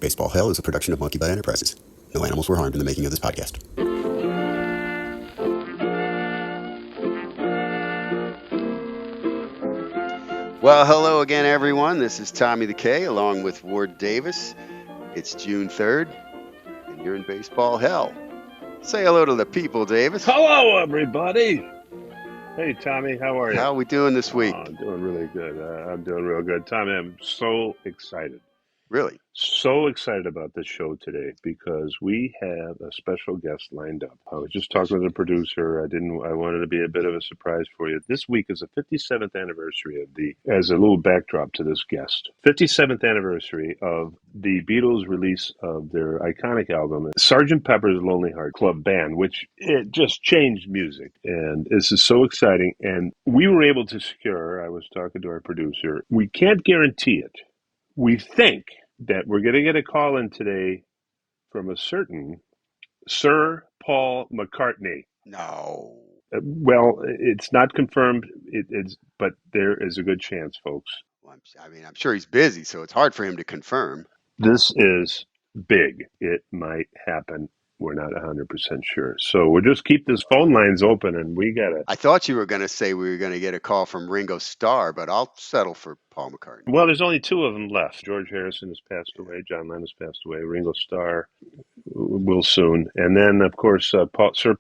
Baseball Hell is a production of Monkey Bite Enterprises. No animals were harmed in the making of this podcast. Well, hello again, everyone. This is Tommy the K, along with Ward Davis. It's June 3rd, and you're in Baseball Hell. Say hello to the people, Davis. Hello, everybody. Hey, Tommy, how are you? How are we doing this week? I'm doing really good. I'm doing real good. Tommy, I'm so excited. Really? So excited about this show today because we have a special guest lined up. I was just talking to the producer. I wanted to be a bit of a surprise for you. This week is the 57th anniversary as a little backdrop to this guest, 57th anniversary of the Beatles' release of their iconic album, Sgt. Pepper's Lonely Hearts Club Band, which it just changed music. And this is so exciting. And we were able to secure, I was talking to our producer, we can't guarantee it. We think that we're going to get a call in today from a certain Sir Paul McCartney. No. Well, it's not confirmed, but there is a good chance, folks. Well, I'm sure he's busy, so it's hard for him to confirm. This is big. It might happen. We're not 100% sure. So we'll just keep these phone lines open, and we got to... I thought you were going to say we were going to get a call from Ringo Starr, but I'll settle for Paul McCartney. Well, there's only two of them left. George Harrison has passed away. John Lennon has passed away. Ringo Starr will soon. And then, of course, Sir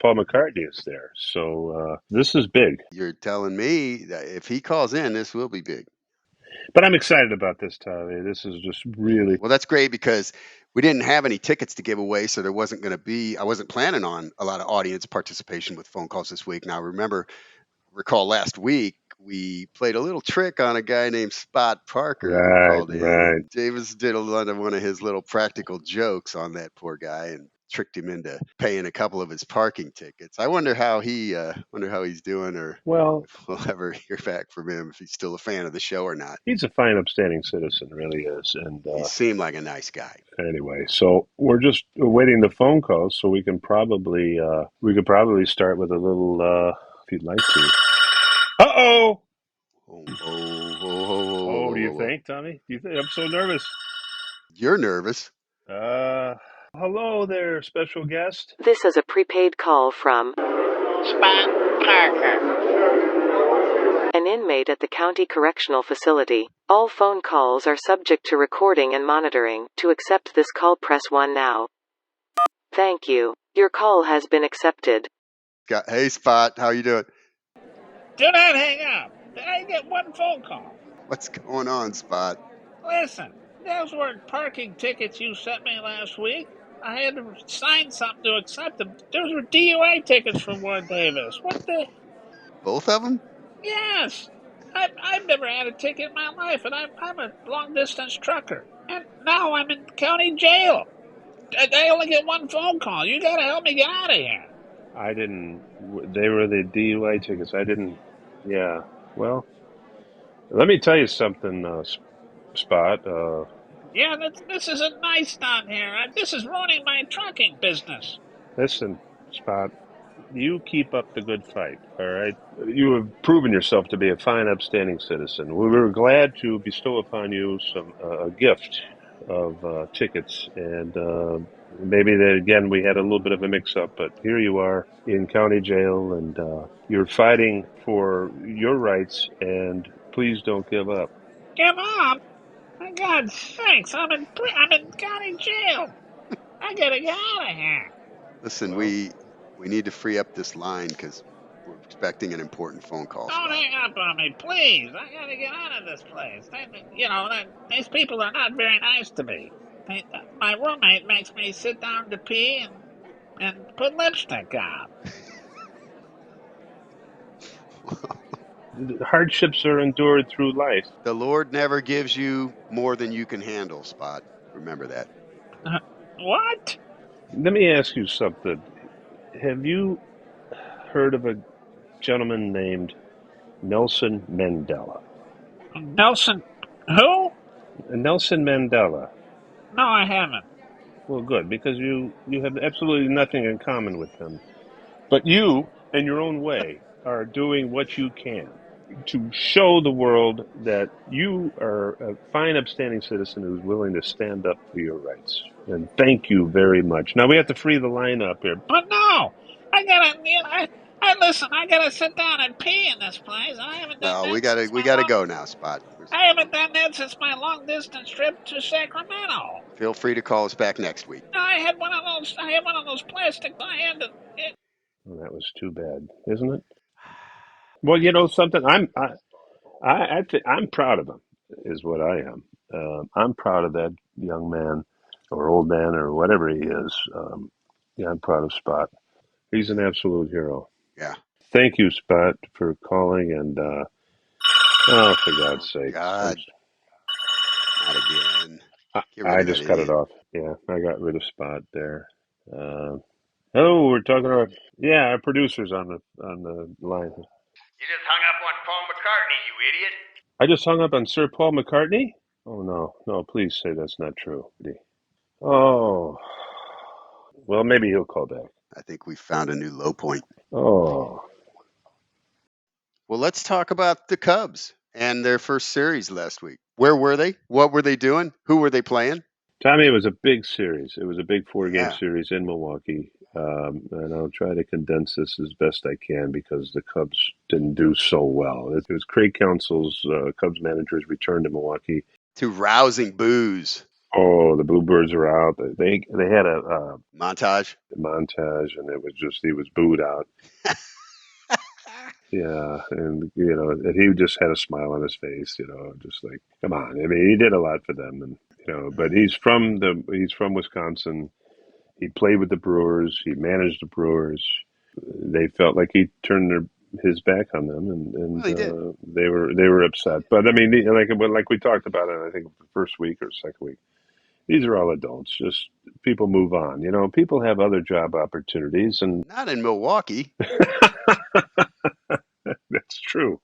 Paul McCartney is there. So this is big. You're telling me that if he calls in, this will be big. But I'm excited about this, Tommy. This is just really... Well, that's great because we didn't have any tickets to give away, so there wasn't going to be, I wasn't planning on a lot of audience participation with phone calls this week. Now, recall last week, we played a little trick on a guy named Spot Parker who called in. Right. Davis did one of his little practical jokes on that poor guy and tricked him into paying a couple of his parking tickets. I wonder how he's doing, or if we'll ever hear back from him, if he's still a fan of the show or not. He's a fine, upstanding citizen, really is. And he seemed like a nice guy. Anyway, so we're just awaiting the phone calls, so we could probably start with a little, if you'd like to. Uh-oh! Oh, do you think, Tommy? Do you think? I'm so nervous. You're nervous. Hello there, special guest. This is a prepaid call from Spot Parker, an inmate at the county correctional facility. All phone calls are subject to recording and monitoring. To accept this call, press 1 now. Thank you. Your call has been accepted. Hey, Spot, how you doing? do not hang up. I get one phone call. What's going on, Spot? Listen, those weren't parking tickets you sent me last week. I had to sign something to accept them. Those were DUI tickets from Ward Davis. What the? Both of them? Yes. I've never had a ticket in my life, and I'm a long-distance trucker. And now I'm in county jail. I only get one phone call. You gotta help me get out of here. I didn't... They were the DUI tickets. I didn't... Yeah. Well, let me tell you something, Spot. Yeah, this isn't nice down here. This is ruining my trucking business. Listen, Spot, you keep up the good fight, all right? You have proven yourself to be a fine, upstanding citizen. We were glad to bestow upon you a gift of tickets, and maybe that, again, we had a little bit of a mix-up, but here you are in county jail, and you're fighting for your rights, and please don't give up. Give up? For God's sakes, I'm in county jail. I gotta get out of here. Listen, we need to free up this line because we're expecting an important phone call. Don't hang up on me, please. I gotta get out of this place. These people are not very nice to me. My roommate makes me sit down to pee and put lipstick on. Hardships are endured through life. The Lord never gives you more than you can handle, Spot. Remember that. What? Let me ask you something. Have you heard of a gentleman named Nelson Mandela? Nelson? Who? Nelson Mandela. No, I haven't. Well, good, because you have absolutely nothing in common with him. But you, in your own way, are doing what you can. to show the world that you are a fine, upstanding citizen who's willing to stand up for your rights. And thank you very much. Now we have to free the line up here. But no, I gotta, I listen. I gotta sit down and pee in this place. I haven't done No, that since we my gotta go now, Spot. I haven't done that since my long distance trip to Sacramento. Feel free to call us back next week. I had one of those. I had one of those plastics. Well, that was too bad, isn't it? Well, something. I'm proud of him. Is what I am. I'm proud of that young man, or old man, or whatever he is. Yeah, I'm proud of Spot. He's an absolute hero. Yeah. Thank you, Spot, for calling. And oh, for God's sake, God, not again. Get rid I of that just cut it idiot. off. Yeah, I got rid of Spot there. Oh, we're talking about our producers on the line. You just hung up on Paul McCartney, you idiot. I just hung up on Sir Paul McCartney. Oh no, please say that's not true. Oh, well, maybe he'll call back. I think we found a new low point. Oh, Well, let's talk about the Cubs and their first series last week. Where were they? What were they doing? Who were they playing? Tommy, it was a big series. It was a big 4-game Yeah. series in Milwaukee. And I'll try to condense this as best I can because the Cubs didn't do so well. It was Craig Counsell's Cubs managers returned to Milwaukee. To rousing boos. Oh, the Bluebirds are out. They had a montage, and it was just he was booed out. Yeah, and and he just had a smile on his face. Just like, come on. I mean, he did a lot for them, and but he's from Wisconsin. He played with the Brewers. He managed the Brewers. They felt like he turned his back on them, and well, they were upset. But I mean, like we talked about it, I think the first week or second week. These are all adults. Just people move on. People have other job opportunities, and not in Milwaukee. that's true.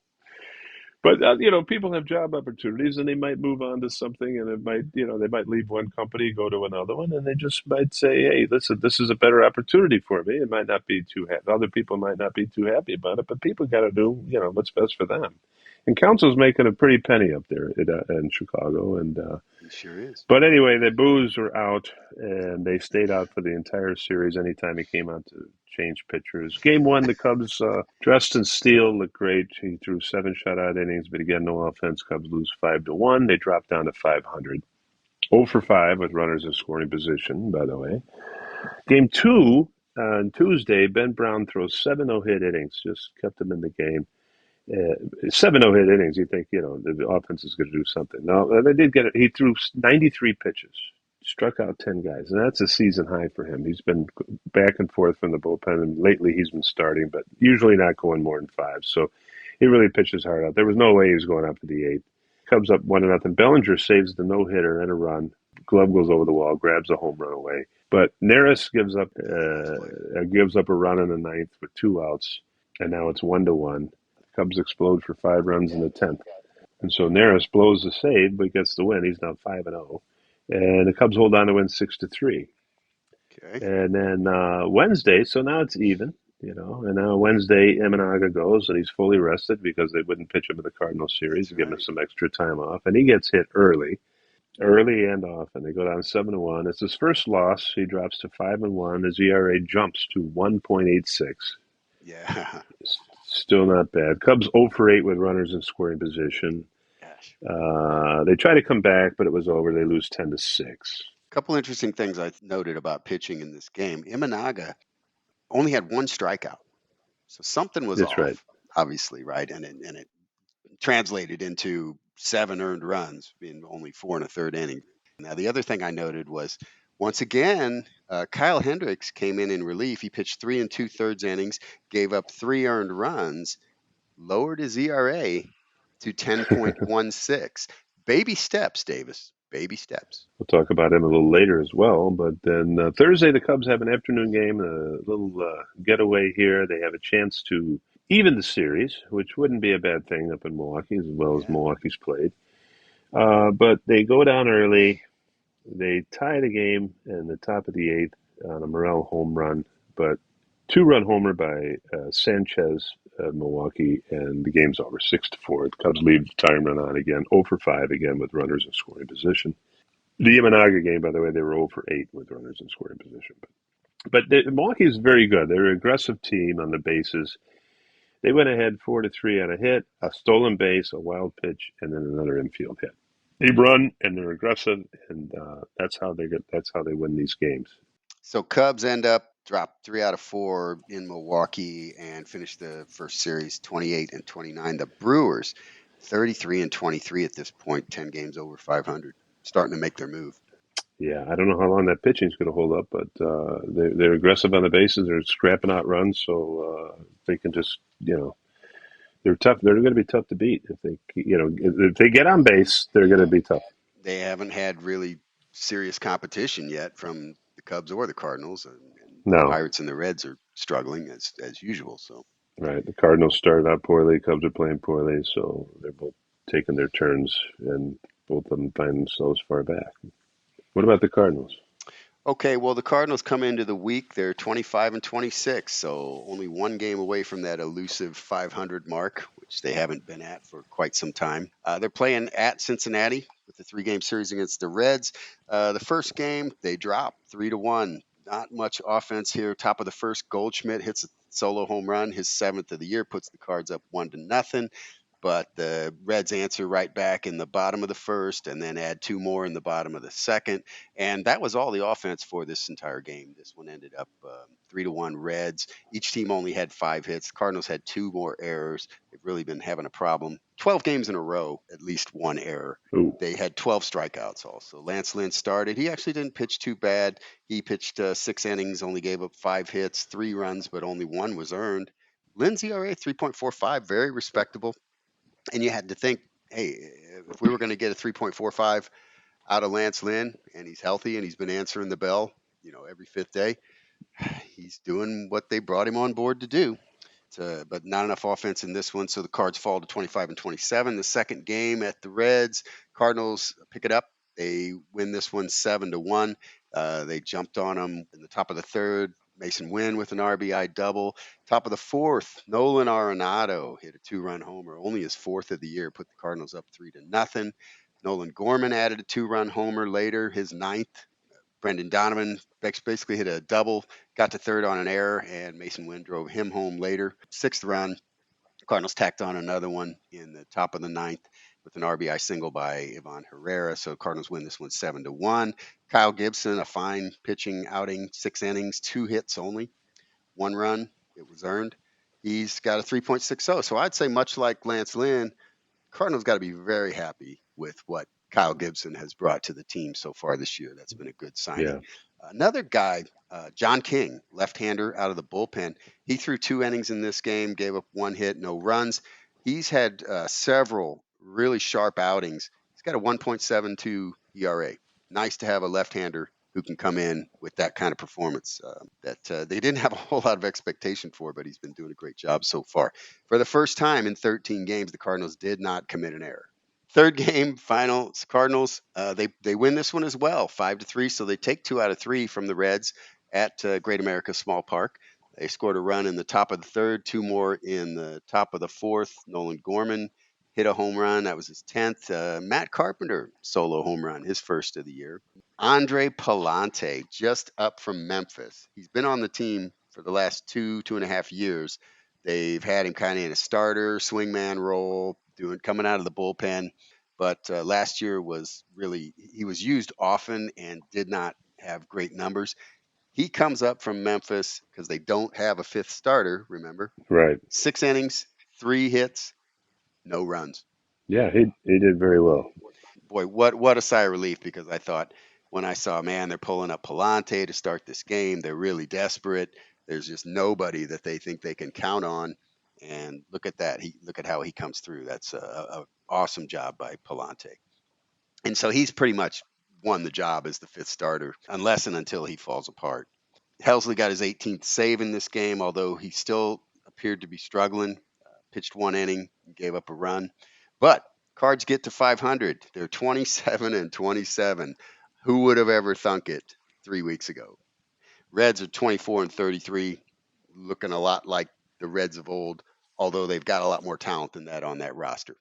But people have job opportunities, and they might move on to something, and they might leave one company, go to another one, and they just might say, "Hey, listen, this is a better opportunity for me." It might not be too happy. Other people might not be too happy about it, but people got to do what's best for them. And Council's making a pretty penny up there in Chicago, and He sure is. but anyway, the Boos were out, and they stayed out for the entire series. Anytime he came out to change pitchers. Game 1, the Cubs dressed in steel, looked great. He threw 7 shutout innings, but again, no offense. Cubs lose 5-1. They drop down to 500. 0 for 5 with runners in scoring position, by the way. Game 2 on Tuesday, Ben Brown throws 7 no-hit innings, just kept him in the game. 7 no-hit innings, you think, the offense is going to do something. No, they did get it. He threw 93 pitches, struck out 10 guys, and that's a season high for him. He's been back and forth from the bullpen, and lately he's been starting, but usually not going more than 5. So he really pitched his heart out. There was no way he was going up to the 8th. Cubs up 1-0. Bellinger saves the no-hitter and a run. Glove goes over the wall, grabs a home run away. But Neris gives up a run in the 9th with 2 outs, and now it's 1-1. Cubs explode for 5 runs in the 10th. And so Neris blows the save, but gets the win. He's now 5-0. And the Cubs hold on to win 6-3. Okay. And then Wednesday, so now it's even, and now Wednesday, Imanaga goes, and he's fully rested because they wouldn't pitch him in the Cardinal series, give him some extra time off. And he gets hit early and often. They go down 7-1. It's his first loss. He drops to 5-1. His ERA jumps to 1.86. Yeah. Still not bad. Cubs 0 for 8 with runners in scoring position. Gosh. They try to come back, but it was over. They lose 10-6. A couple interesting things I noted about pitching in this game. Imanaga only had 1 strikeout, so something was That's off. right. Obviously, right, and it translated into 7 earned runs in only 4 1/3 inning. Now, the other thing I noted was, once again, Kyle Hendricks came in relief. He pitched 3 2/3 innings, gave up 3 earned runs, lowered his ERA to 10.16. Baby steps, Davis. Baby steps. We'll talk about him a little later as well. But then Thursday, the Cubs have an afternoon game, a little getaway here. They have a chance to even the series, which wouldn't be a bad thing up in Milwaukee, as well as Milwaukee's played. But they go down early. They tie the game in the top of the 8th on a Morel home run. But 2-run homer by Sanchez, Milwaukee, and the game's over 6-4. The Cubs leave the time run on again, 0 for 5 again with runners in scoring position. The Imanaga game, by the way, they were 0 for 8 with runners in scoring position. But Milwaukee is very good. They're an aggressive team on the bases. They went ahead 4-3 on a hit, a stolen base, a wild pitch, and then another infield hit. They run and they're aggressive, and that's how they get. That's how they win these games. So Cubs end up dropped 3 out of 4 in Milwaukee and finished the first series 28-29. The Brewers 33-23 at this point, 10 games over 500, starting to make their move. Yeah, I don't know how long that pitching's going to hold up, but they're aggressive on the bases. They're scrapping out runs, so they can just they're tough. They're going to be tough to beat if they get on base. They're going to be tough. They haven't had really serious competition yet from the Cubs or the Cardinals, and the No, Pirates and the Reds are struggling as usual. So right. The Cardinals started out poorly. Cubs are playing poorly, so they're both taking their turns, and both of them find themselves far back. What about the Cardinals? okay, well, the Cardinals come into the week. They're 25-26, so only one game away from that elusive 500 mark, which they haven't been at for quite some time. They're playing at Cincinnati with the 3-game series against the Reds. The first game, they drop 3-1. Not much offense here. Top of the first, Goldschmidt hits a solo home run, his 7th of the year, puts the Cards up 1-0. But the Reds answer right back in the bottom of the first and then add 2 more in the bottom of the second. And that was all the offense for this entire game. This one ended up 3-1 Reds. Each team only had 5 hits. The Cardinals had 2 more errors. They've really been having a problem. 12 games in a row, at least 1 error. Ooh. They had 12 strikeouts also. Lance Lynn started. He actually didn't pitch too bad. He pitched 6 innings, only gave up 5 hits, 3 runs, but only 1 was earned. Lynn's ERA 3.45, very respectable. And you had to think, hey, if we were going to get a 3.45 out of Lance Lynn and he's healthy and he's been answering the bell, every 5th day, he's doing what they brought him on board to do. But not enough offense in this one, so the Cards fall to 25-27. The second game at the Reds, Cardinals pick it up. They win this one 7-1. They jumped on them in the top of the third. Mason Wynn with an RBI double. Top of the fourth, Nolan Arenado hit a 2-run homer, only his 4th of the year, put the Cardinals up 3-0. Nolan Gorman added a 2-run homer later, his 9th. Brendan Donovan basically hit a double, got to third on an error, and Mason Wynn drove him home later. 6th run, Cardinals tacked on another one in the top of the 9th with an RBI single by Ivan Herrera. So Cardinals win this one 7-1. Kyle Gibson, a fine pitching outing, 6 innings, 2 hits only, 1 run. It was earned. He's got a 3.60. So I'd say much like Lance Lynn, Cardinals got to be very happy with what Kyle Gibson has brought to the team so far this year. That's been a good signing. Yeah. Another guy, John King, left-hander out of the bullpen. He threw 2 innings in this game, gave up 1 hit, no runs. He's had several really sharp outings. He's got a 1.72 ERA. Nice to have a left-hander who can come in with that kind of performance that they didn't have a whole lot of expectation for, but he's been doing a great job so far. For the first time in 13 games, the Cardinals did not commit an error. Third game, finals, Cardinals, they win this one as well, 5-3. So they take 2 out of 3 from the Reds at Great America Small Park. They scored a run in the top of the third, 2 more in the top of the fourth. Nolan Gorman hit a home run. That was his 10th. Matt Carpenter, solo home run, his 1st of the year. Andre Palante, just up from Memphis. He's been on the team for the last 2.5 years. They've had him kind of in a starter, swingman role, coming out of the bullpen. But last year he was used often and did not have great numbers. He comes up from Memphis because they don't have a 5th starter, remember? Right. 6 innings, 3 hits, no runs. Yeah, he did very well. Boy, what a sigh of relief, because I thought when I saw, man, they're pulling up Palante to start this game. They're really desperate. There's just nobody that they think they can count on. And look at that. Look at how he comes through. That's a awesome job by Palante. And so he's pretty much won the job as the 5th starter, unless and until he falls apart. Helsley got his 18th save in this game, although he still appeared to be struggling. Pitched 1 inning, gave up a run. But Cards get to 500. They're 27-27. Who would have ever thunk it 3 weeks ago? Reds are 24-33. looking a lot like the Reds of old, although they've got a lot more talent than that on that roster.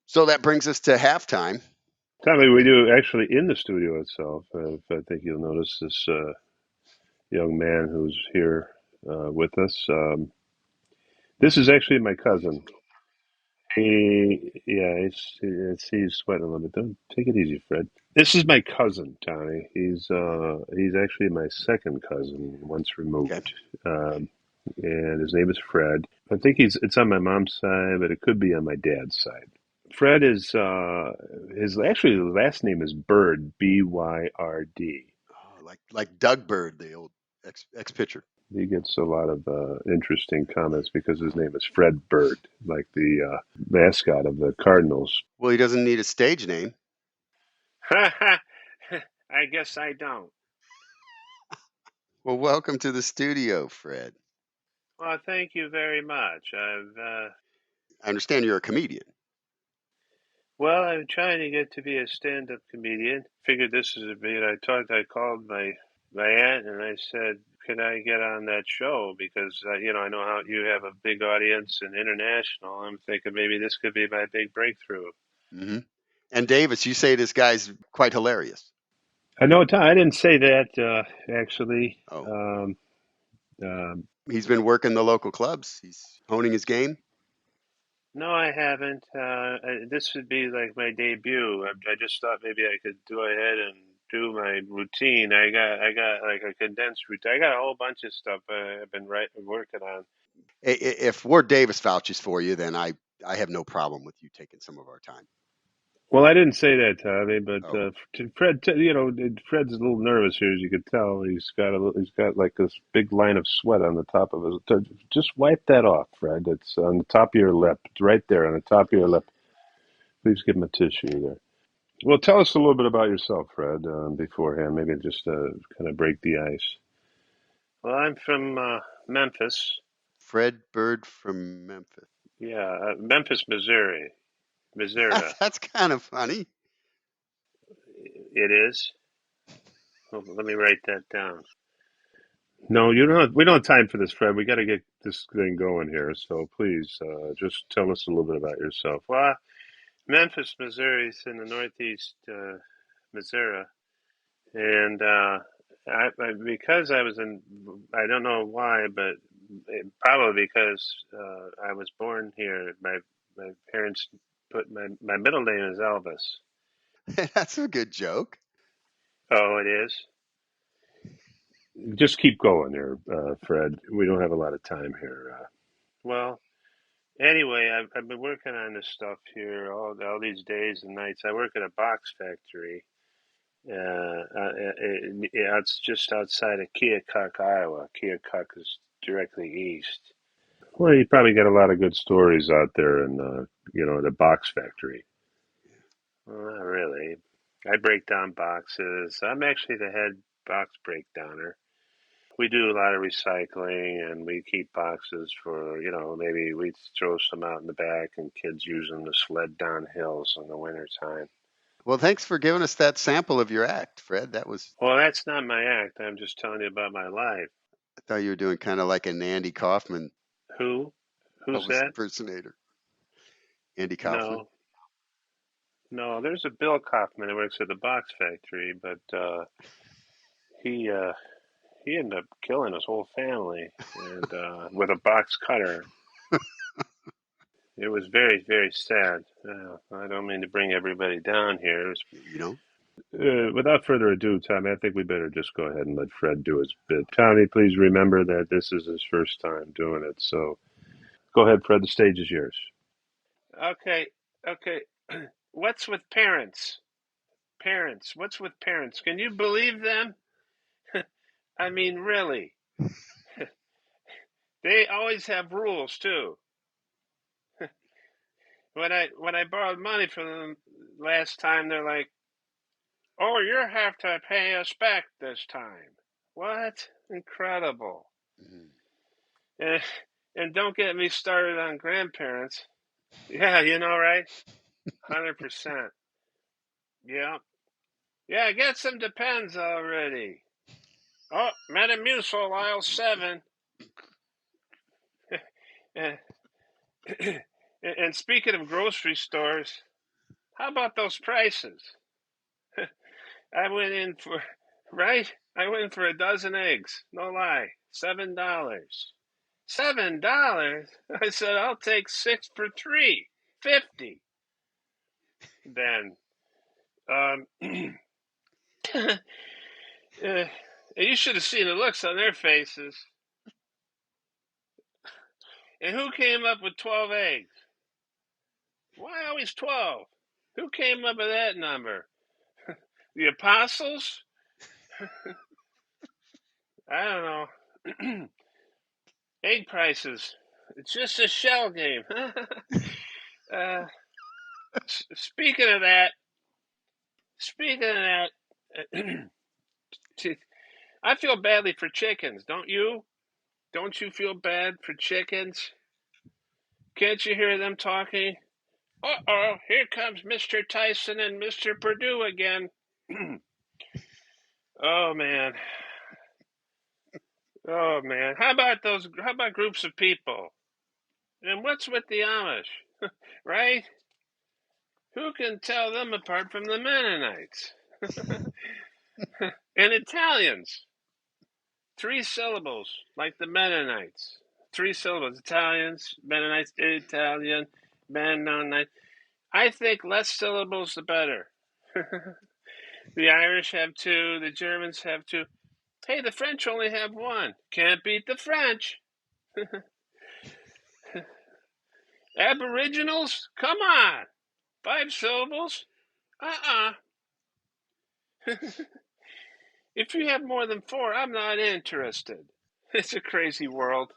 So that brings us to halftime. Tommy, we do actually in the studio itself. I think you'll notice this young man who's here with us. This is actually my cousin. He's sweating a little bit. Don't take it easy, Fred. This is my cousin, Tommy. He's actually my second cousin, once Okay. removed, and his name is Fred. I think it's on my mom's side, but it could be on my dad's side. Fred is his last name is Bird, Byrd. Oh, like Doug Bird, the old ex pitcher. He gets a lot of interesting comments because his name is Fred Bird, like the mascot of the Cardinals. Well, he doesn't need a stage name. I guess I don't. Well, welcome to the studio, Fred. Well, thank you very much. I understand you're a comedian. Well, I'm trying to get to be a stand-up comedian. Figured this is a bit. I called my aunt and I said, "Could I get on that show?" Because I know how you have a big audience and international. I'm thinking maybe this could be my big breakthrough. Mm-hmm. And Davis, you say this guy's quite hilarious. I know, Tom, I didn't say that actually. Oh, Um, he's been working the local clubs. He's honing his game. no, I haven't. This would be like my debut. I just thought maybe I could go ahead and do my routine. I got like a condensed routine. I got a whole bunch of stuff I've been working on. If Ward Davis vouches for you, then I have no problem with you taking some of our time. Well, I didn't say that, Tommy, but Oh, Fred, Fred's a little nervous here, as you can tell. He's got like this big line of sweat on the top of his. Just wipe that off, Fred. It's on the top of your lip. It's right there on the top of your lip. Please give him a tissue there. Well, tell us a little bit about yourself, Fred, beforehand. Maybe just kind of break the ice. Well, I'm from Memphis. Fred Bird from Memphis. Yeah, Memphis, Missouri. Missouri. That's kind of funny. It is. Well, let me write that down. No, you don't. We don't have time for this, Fred. We got to get this thing going here. So please, just tell us a little bit about yourself. Well, Memphis, Missouri is in the northeast, Missouri, and because I was in, I don't know why, but probably because I was born here. My parents put my middle name is Elvis. That's a good joke. Oh, it is. Just keep going there, Fred. We don't have a lot of time here. Well, anyway, I've been working on this stuff here all these days and nights. I work at a box factory. It's just outside of Keokuk, Iowa. Keokuk is directly east. Well, you probably get a lot of good stories out there in, the box factory. Well, not really. I break down boxes. I'm actually the head box breakdowner. We do a lot of recycling and we keep boxes for, maybe we throw some out in the back and kids use them to sled down hills in the wintertime. Well, thanks for giving us that sample of your act, Fred. That was. Well, that's not my act. I'm just telling you about my life. I thought you were doing kind of like an Andy Kaufman Who? Who's Elvis that? impersonator. Andy Kaufman. No. No, there's a Bill Kaufman who works at the box factory, but he ended up killing his whole family and with a box cutter. It was very, very sad. I don't mean to bring everybody down here. You know. Without further ado, Tommy, I think we better just go ahead and let Fred do his bit. Tommy, please remember that this is his first time doing it. So go ahead, Fred. The stage is yours. Okay. What's with parents? Parents. What's with parents? Can you believe them? I mean, really. They always have rules, too. When I borrowed money from them last time, they're like, "Oh, you have to pay us back this time." What? Incredible. Mm-hmm. And don't get me started on grandparents. Yeah, right? 100%. Yeah. Yeah, get some Depends already. Oh, Metamucil, aisle 7. And, and speaking of grocery stores, how about those prices? I went in for I went in for a dozen eggs. No lie, $7. $7? I said I'll take 6 for $3.50. Then, you should have seen the looks on their faces. And who came up with 12 eggs? Why always 12? Who came up with that number? The apostles? I don't know. Egg prices. It's just a shell game. Speaking of that, I feel badly for chickens, don't you? Don't you feel bad for chickens? Can't you hear them talking? Uh-oh, here comes Mr. Tyson and Mr. Purdue again. Oh, man. Oh, man. How about groups of people? And what's with the Amish? Right? Who can tell them apart from the Mennonites? And Italians. 3 syllables, like the Mennonites. 3 syllables. Italians, Mennonites, Italian, Mennonite. I think less syllables the better. The Irish have 2, the Germans have 2. Hey, the French only have 1. Can't beat the French. Aboriginals? Come on. 5 syllables? If you have more than 4, I'm not interested. It's a crazy world.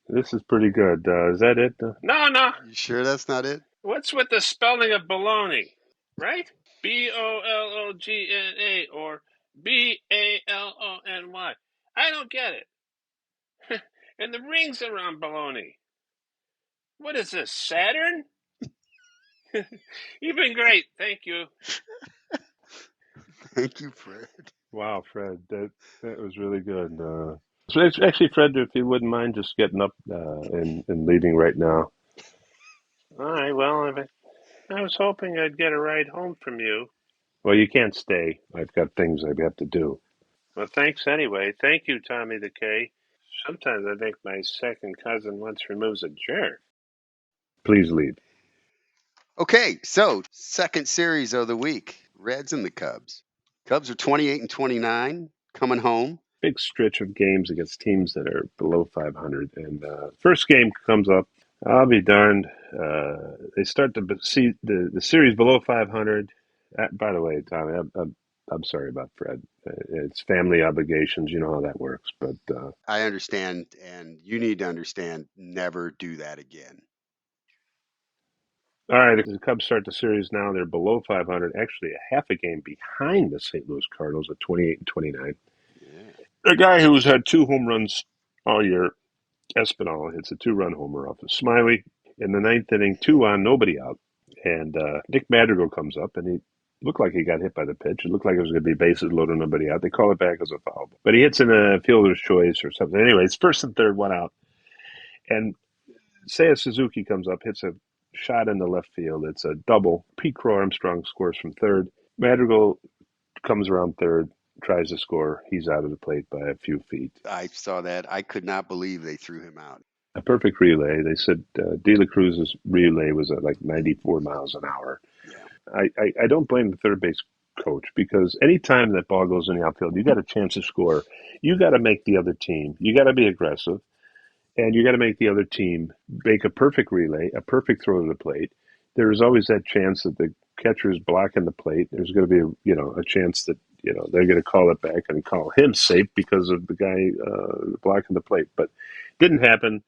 This is pretty good. Is that it? No. You sure that's not it? What's with the spelling of baloney? Right? Bologna or Balony. I don't get it. And the rings around baloney. What is this, Saturn? You've been great. Thank you. Thank you, Fred. Wow, Fred, that was really good. So actually, Fred, if you wouldn't mind just getting up and leaving right now. All right. Well, I was hoping I'd get a ride home from you. Well, you can't stay. I've got things I have to do. Well, thanks anyway. Thank you, Tommy the K. Sometimes I think my second cousin once removes a jerk. Please leave. Okay, so second series of the week, Reds and the Cubs. Cubs are 28 and 29, coming home. Big stretch of games against teams that are below 500. And first game comes up. I'll be darned. They start to see the series below 500. By the way, Tommy, I'm sorry about Fred. It's family obligations. You know how that works. But I understand, and you need to understand, never do that again. all right, the Cubs start the series now. They're below 500, actually a half a game behind the St. Louis Cardinals at 28 and 29. Yeah. A guy who's had 2 home runs all year, Espinal, hits a 2-run homer off of Smiley in the 9th inning, 2 on, nobody out. And Nick Madrigal comes up, and he looked like he got hit by the pitch. It looked like it was going to be bases loaded, nobody out. They call it back as a foul. But he hits in a fielder's choice or something. Anyways, first and third, 1 out. And Seiya Suzuki comes up, hits a shot in the left field. It's a double. Pete Crow Armstrong scores from third. Madrigal comes around third, tries to score. He's out of the plate by a few feet. I saw that. I could not believe they threw him out. A perfect relay. They said De La Cruz's relay was at like 94 miles an hour. Yeah. I don't blame the third base coach, because anytime that ball goes in the outfield, you got a chance to score. You got to make the other team. You got to be aggressive. And you got to make the other team make a perfect relay, a perfect throw to the plate. There is always that chance that the catcher is blocking the plate. There's going to be a chance that they're going to call it back and call him safe because of the guy blocking the plate. But didn't happen.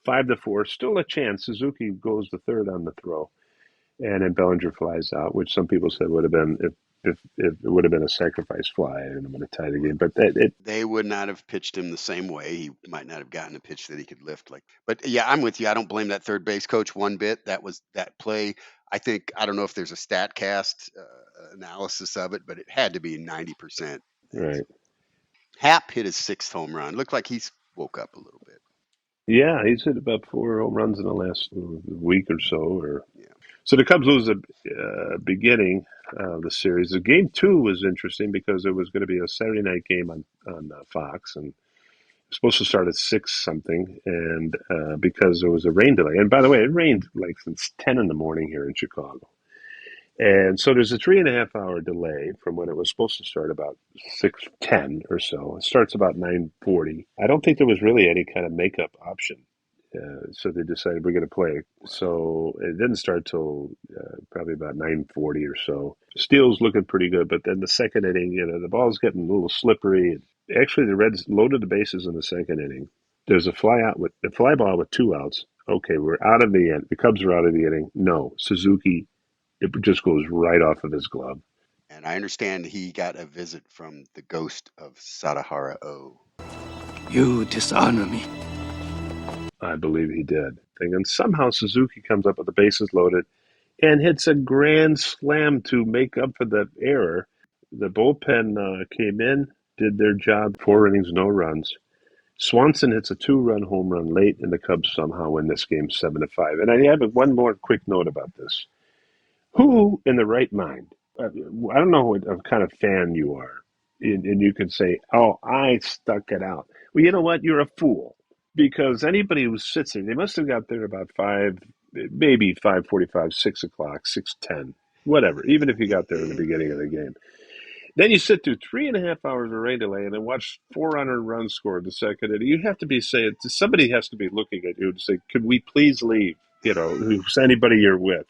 5-4, still a chance. Suzuki goes to third on the throw, and then Bellinger flies out, which some people said would have been if it would have been a sacrifice fly and it would have tied the game. But they would not have pitched him the same way. He might not have gotten a pitch that he could lift like. But yeah, I'm with you. I don't blame that third base coach one bit. That was that play. I don't know if there's a StatCast analysis of it, but it had to be 90%. Right. Happ hit his 6th home run. Looked like he's woke up a little bit. Yeah, he's hit about 4 home runs in the last week or so. Or Yeah. so the Cubs lose the beginning of the series. The game two was interesting because it was going to be a Saturday night game on Fox, and it was supposed to start at 6 something, and because there was a rain delay. And by the way, it rained like since 10 in the morning here in Chicago. And so there's a 3.5 hour delay from when it was supposed to start about 6:10 or so. It starts about 9:40. I don't think there was really any kind of makeup option. So they decided we're going to play. Wow. So it didn't start till probably about 9:40 or so. Steele's looking pretty good, but then the second inning, the ball's getting a little slippery. Actually, the Reds loaded the bases in the second inning. There's a fly ball with 2 outs. Okay, we're out of the end. The Cubs are out of the inning. No, Suzuki, it just goes right off of his glove. And I understand he got a visit from the ghost of Sadahara O. You dishonor me. I believe he did. And somehow Suzuki comes up with the bases loaded and hits a grand slam to make up for that error. The bullpen came in, did their job, 4 innings, no runs. Swanson hits a 2-run home run late, and the Cubs somehow win this game 7-5. And I have one more quick note about this. Who in the right mind? I don't know what kind of fan you are, and you can say, "Oh, I stuck it out." Well, you know what? You're a fool, because anybody who sits there, they must have got there about five, maybe 5:45, 6 o'clock, 6:10, whatever. Even if you got there in the beginning of the game, then you sit through 3.5 hours of rain delay, and then watch 400 runs scored the second inning. You have to be saying somebody has to be looking at you and say, "Could we please leave?" Who's anybody you're with.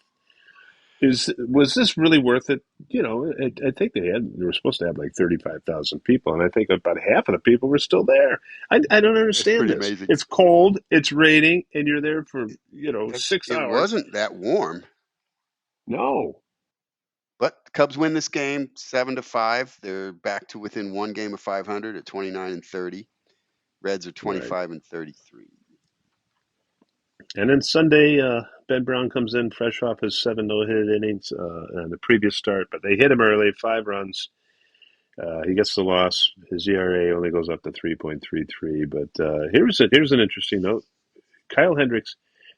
Was this really worth it? I think they were supposed to have like 35,000 people, and I think about half of the people were still there. I don't It's understand pretty this. amazing. It's cold, it's raining, and you're there for 6 It hours. wasn't that warm, No, but the Cubs win this game 7-5. They're back to within one game of 500 at 29-30. Reds are right. 25-33. And then Sunday, Ben Brown comes in fresh off his 7 no-hit innings on the previous start, but they hit him early, 5 runs. He gets the loss. His ERA only goes up to 3.33. But here's an interesting note. Kyle Hendricks,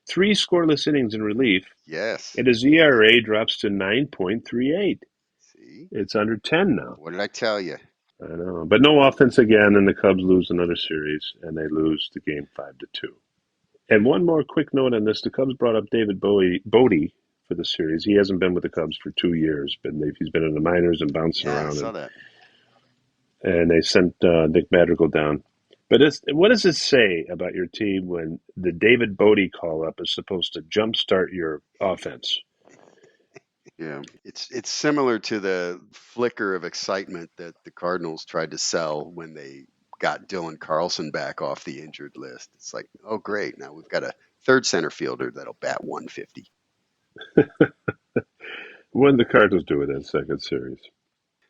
3 scoreless innings in relief, Yes. and his ERA drops to 9.38. See? It's under 10 now. What did I tell you? I know, but no offense again, and the Cubs lose another series, and they lose the game 5-2. And one more quick note on this: the Cubs brought up David Bodie for the series. He hasn't been with the Cubs for 2 years, but he's been in the minors and bouncing Yeah, I around, saw and that. they sent Nick Madrigal down. But what does it say about your team when the David Bodie call up is supposed to jumpstart your offense? Yeah, it's similar to the flicker of excitement that the Cardinals tried to sell when they got Dylan Carlson back off the injured list. It's like, oh great, now we've got a third center fielder that'll bat 150. What did the Cardinals do with that second series?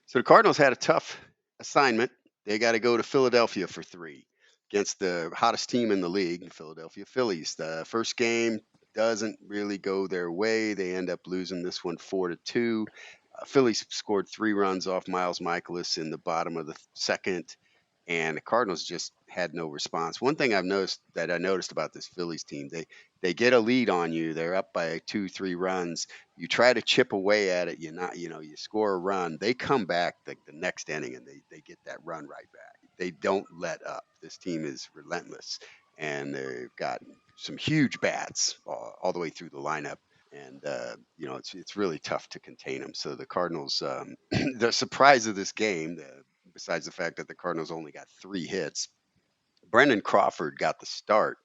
So the Cardinals had a tough assignment. They got to go to Philadelphia for 3 against the hottest team in the league, the Philadelphia Phillies. The first game doesn't really go their way. They end up losing this one 4-2. Phillies scored 3 runs off Miles Michaelis in the bottom of the second, and the Cardinals just had no response. One thing I noticed about this Phillies team, they get a lead on you. They're up by 2-3 runs. You try to chip away at it. You score a run. They come back the next inning and they get that run right back. They don't let up. This team is relentless, and they've got some huge bats all the way through the lineup. And it's really tough to contain them. So the Cardinals, the surprise of this game, besides the fact that the Cardinals only got 3 hits, Brendan Crawford got the start.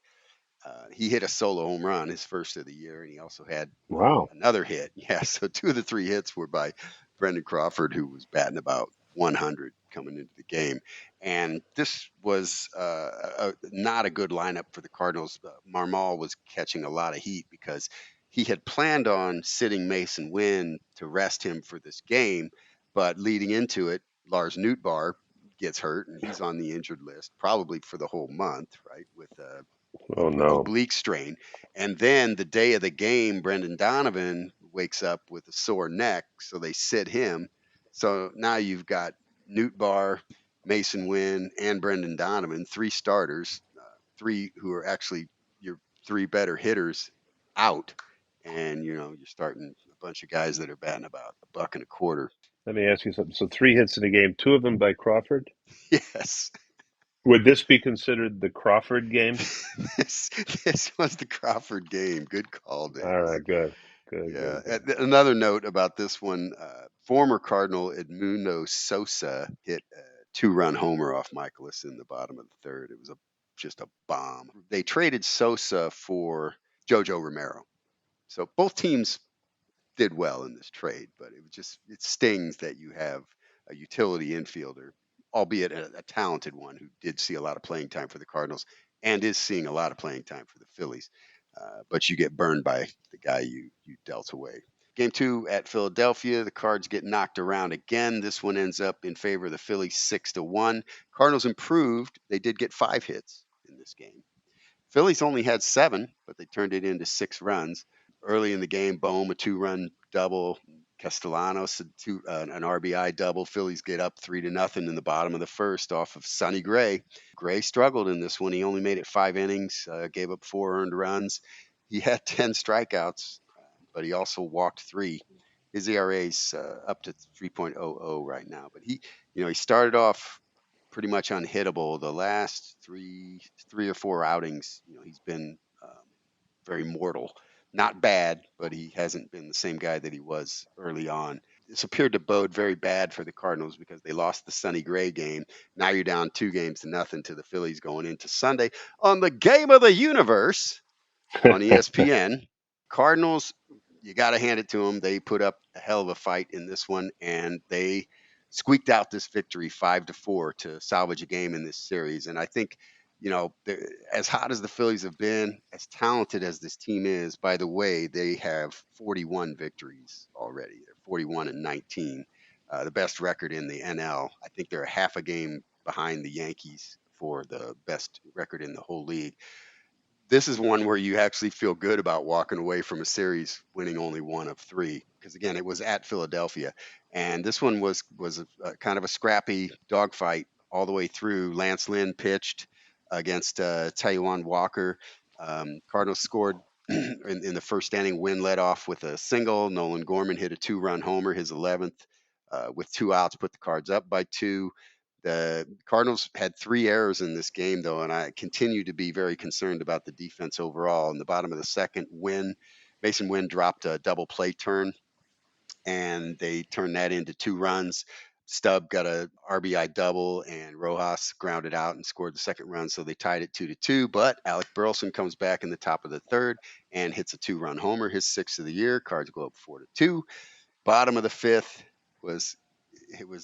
He hit a solo home run, his first of the year, and he also had Wow. another hit. Yeah, so 2 of the 3 hits were by Brendan Crawford, who was batting about 100 coming into the game. And this was not a good lineup for the Cardinals. Marmol was catching a lot of heat because he had planned on sitting Mason Wynn to rest him for this game, but leading into it, Lars Nootbaar gets hurt and he's on the injured list probably for the whole month, right? With Oh no. oblique strain. And then the day of the game, Brendan Donovan wakes up with a sore neck, so they sit him. So now you've got Newt Barr, Mason Wynn, and Brendan Donovan, 3 starters, three who are actually your three better hitters out, and you're starting a bunch of guys that are batting about a buck and a quarter. Let me ask you something. So 3 hits in a game, 2 of them by Crawford. Yes. Would this be considered the Crawford game? this this was the Crawford game. Good call, All Davis. right, good, good, Yeah. good, good. Another note about this one: former Cardinal Edmundo Sosa hit a two-run homer off Michaelis in the bottom of the third. It was just a bomb. They traded Sosa for Jojo Romero, so both teams did well in this trade, but it stings that you have a utility infielder, albeit a talented one who did see a lot of playing time for the Cardinals and is seeing a lot of playing time for the Phillies. But you get burned by the guy you dealt away. Game two at Philadelphia, the Cards get knocked around again. This one ends up in favor of the Phillies 6-1. Cardinals improved. They did get 5 hits in this game. Phillies only had 7, but they turned it into 6 runs. Early in the game, Bohm a 2-run double, Castellanos an RBI double. Phillies get up 3-0 in the bottom of the first off of Sonny Gray. Gray struggled in this one. He only made it 5 innings, gave up 4 earned runs. He had 10 strikeouts, but he also walked 3. His ERA's up to 3.00 right now. But he started off pretty much unhittable. The last three or four outings, he's been very mortal. Not bad, but he hasn't been the same guy that he was early on. This appeared to bode very bad for the Cardinals because they lost the Sonny Gray game. Now you're down 2-0 to the Phillies going into Sunday on the Game of the Universe on ESPN. Cardinals, you got to hand it to them. They put up a hell of a fight in this one, and they squeaked out this victory 5-4 to salvage a game in this series. And I think, as hot as the Phillies have been, as talented as this team is, by the way, they have 41 victories already. They're 41-19, the best record in the NL. I think they're a half a game behind the Yankees for the best record in the whole league. This is one where you actually feel good about walking away from a series winning only 1 of 3, because again, it was at Philadelphia, and this one was a kind of a scrappy dogfight all the way through. Lance Lynn pitched against Taijuan Walker. Cardinals scored in the first inning. Wynn led off with a single. Nolan Gorman hit a 2-run homer, his 11th, with 2 outs, put the Cards up by 2. The Cardinals had 3 errors in this game, though, and I continue to be very concerned about the defense overall. In the bottom of the second, Mason Wynn dropped a double play turn, and they turned that into 2 runs. Stubb got a RBI double, and Rojas grounded out and scored the second run, so they tied it 2-2. But Alec Burleson comes back in the top of the third and hits a 2-run homer, his 6th of the year. Cards go up 4-2. Bottom of the fifth was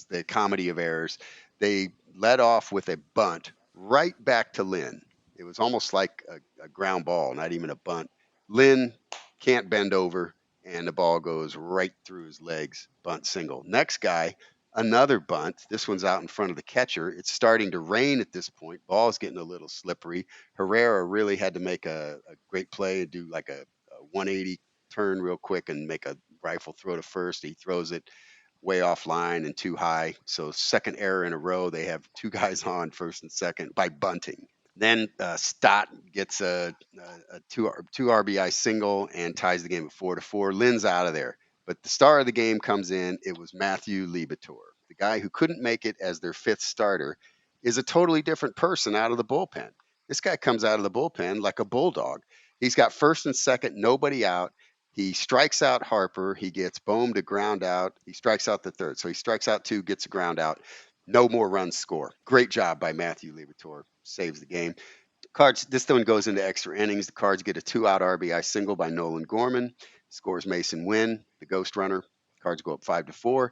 the comedy of errors. They led off with a bunt right back to Lynn. It was almost like a ground ball, not even a bunt. Lynn can't bend over, and the ball goes right through his legs. Bunt single. Next guy, another bunt. This one's out in front of the catcher. It's starting to rain at this point. Ball's getting a little slippery. Herrera really had to make a great play and do like a 180 turn real quick and make a rifle throw to first. He throws it way offline and too high. So second error in a row. They have 2 guys on first and second by bunting. Then Stott gets a 2 RBI single and ties the game at 4-4. Lynn's out of there. But the star of the game comes in. It was Matthew Liberatore. The guy who couldn't make it as their 5th starter is a totally different person out of the bullpen. This guy comes out of the bullpen like a bulldog. He's got first and second, nobody out. He strikes out Harper. He gets Bohm to ground out. He strikes out the third. So he strikes out 2, gets a ground out. No more runs score. Great job by Matthew Liberatore. Saves the game. Cards. This one goes into extra innings. The Cards get a 2-out RBI single by Nolan Gorman. Scores Mason Wynn, the ghost runner. Cards go up 5-4.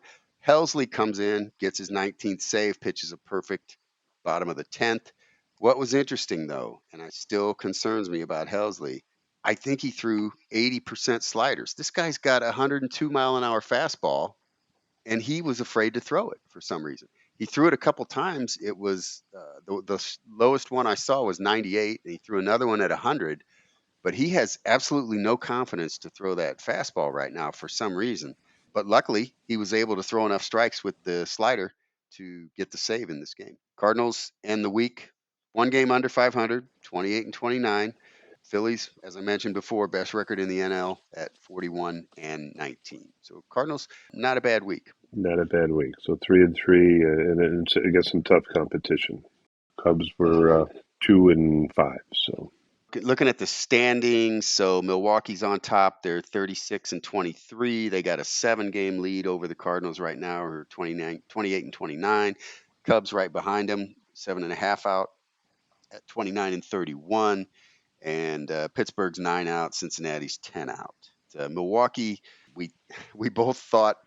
Helsley comes in, gets his 19th save, pitches a perfect bottom of the 10th. What was interesting, though, and it still concerns me about Helsley, I think he threw 80% sliders. This guy's got a 102-mile-an-hour fastball, and he was afraid to throw it for some reason. He threw it a couple times. It was the lowest one I saw was 98, and he threw another one at 100. But he has absolutely no confidence to throw that fastball right now for some reason. But luckily, he was able to throw enough strikes with the slider to get the save in this game. Cardinals end the week One game under 500, 28 and 29. Phillies, as I mentioned before, best record in the NL at 41 and 19. So Cardinals, not a bad week. Not a bad week. So 3-3, and against some tough competition. Cubs were 2-5. So Looking at the standings, so Milwaukee's on top. They're 36 and 23. They got a 7-game lead over the Cardinals right now, or 28 and 29. Cubs right behind them, 7.5 out at 29 and 31. And Pittsburgh's 9 out. Cincinnati's 10 out. Milwaukee, we we both thought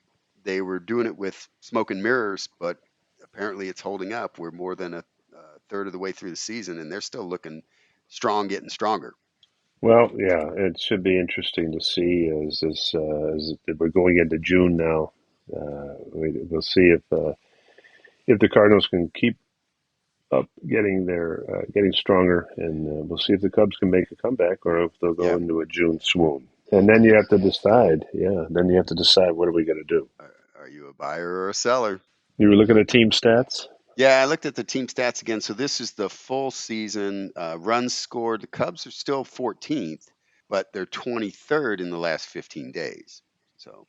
they were doing it with smoke and mirrors, but apparently it's holding up. We're more than a third of the way through the season, and they're still looking strong, getting stronger. well, yeah, it should be interesting to see as we're going into June now. We'll see if the Cardinals can keep up getting stronger, and we'll see if the Cubs can make a comeback or if they'll go Yeah. into a June swoon. And then you have to decide. Yeah, then you have to decide what are we going to do. Are you a buyer or a seller? You were looking at team stats. Yeah, I looked at the team stats again. So this is the full season runs scored. The Cubs are still 14th, but they're 23rd in the last 15 days. So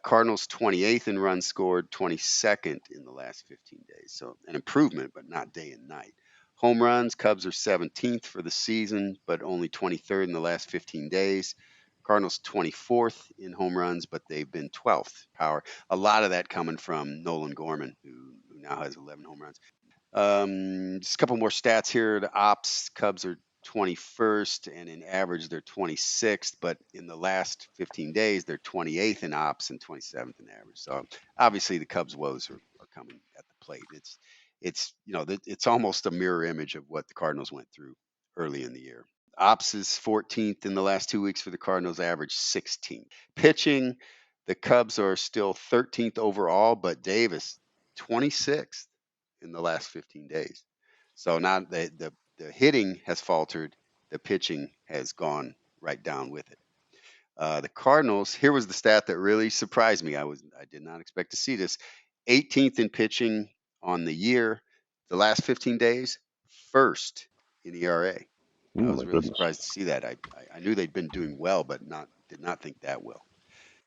Cardinals 28th in runs scored, 22nd in the last 15 days. So an improvement, but not day and night. Home runs, Cubs are 17th for the season, but only 23rd in the last 15 days. Cardinals 24th in home runs, but they've been 12th power. A lot of that coming from Nolan Gorman, who now has 11 home runs. Just a couple more stats here. The ops, Cubs are 21st, and in average, they're 26th. But in the last 15 days, they're 28th in ops and 27th in average. So obviously, the Cubs' woes are coming at the plate. It's almost a mirror image of what the Cardinals went through early in the year. Ops is 14th in the last 2 weeks for the Cardinals, average 16th. Pitching, the Cubs are still 13th overall, but Davis 26th in the last 15 days. So now the hitting has faltered, the pitching has gone right down with it. The Cardinals, here was the stat that really surprised me. I did not expect to see this. 18th in pitching on the year, the last 15 days, first in ERA. I Oh was my really goodness. surprised to see that. I knew they'd been doing well, but did not think that well.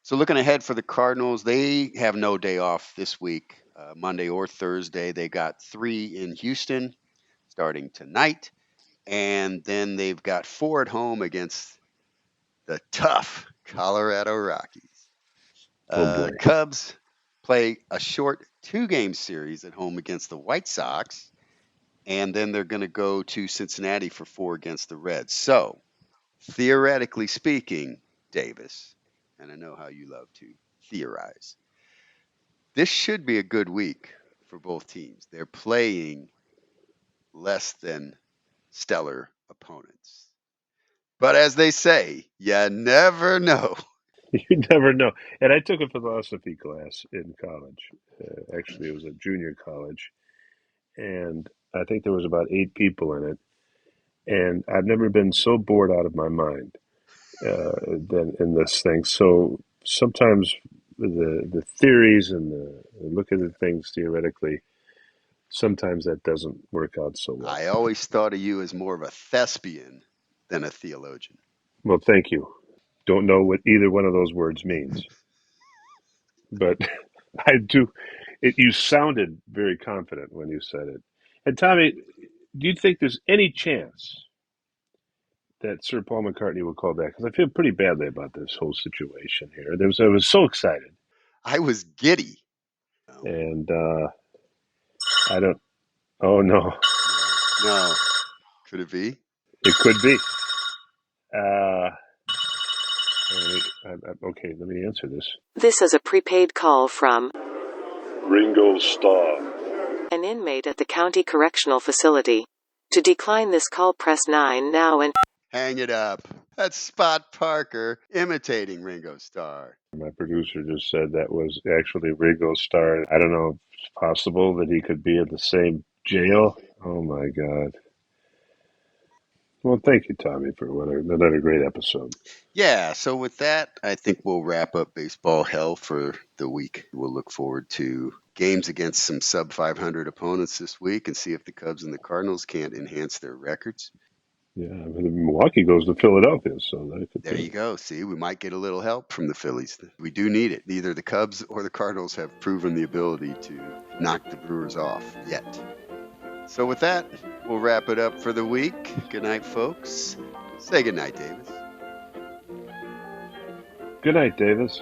So looking ahead for the Cardinals, they have no day off this week, Monday or Thursday. They got 3 in Houston starting tonight, and then they've got 4 at home against the tough Colorado Rockies. Oh boy. Cubs play a short 2-game series at home against the White Sox, and then they're going to go to Cincinnati for 4 against the Reds. So, theoretically speaking, Davis, and I know how you love to theorize, this should be a good week for both teams. They're playing less than stellar opponents. But as they say, you never know. You never know. And I took a philosophy class in college. Actually, it was a junior college, and I think there was about 8 people in it. And I've never been so bored out of my mind than in this thing. So sometimes the theories and the look at the things theoretically, sometimes that doesn't work out so well. I always thought of you as more of a thespian than a theologian. Well, thank you. Don't know what either one of those words means, but I do. You sounded very confident when you said it. And Tommy, do you think there's any chance that Sir Paul McCartney will call back? Because I feel pretty badly about this whole situation here. I was so excited, I was giddy. No, and I don't. Oh no, no. Could it be? it could be. Okay, let me answer this. This is a prepaid call from Ringo Starr. an inmate at the county correctional facility. To decline this call, press 9 now and Hang it up. That's Spot Parker imitating Ringo Starr. My producer just said that was actually Ringo Starr. I don't know if it's possible that he could be in the same jail. Oh my God. Well, thank you, Tommy, for another great episode. Yeah, so with that, I think we'll wrap up baseball hell for the week. We'll look forward to games against some sub 500 opponents this week and see if the Cubs and the Cardinals can't enhance their records. Yeah, Milwaukee goes to Philadelphia, so that could There you go. See, we might get a little help from the Phillies. We do need it. Neither the Cubs or the Cardinals have proven the ability to knock the Brewers off yet. So with that, we'll wrap it up for the week. Good night, folks. Say good night, Davis. Good night, Davis.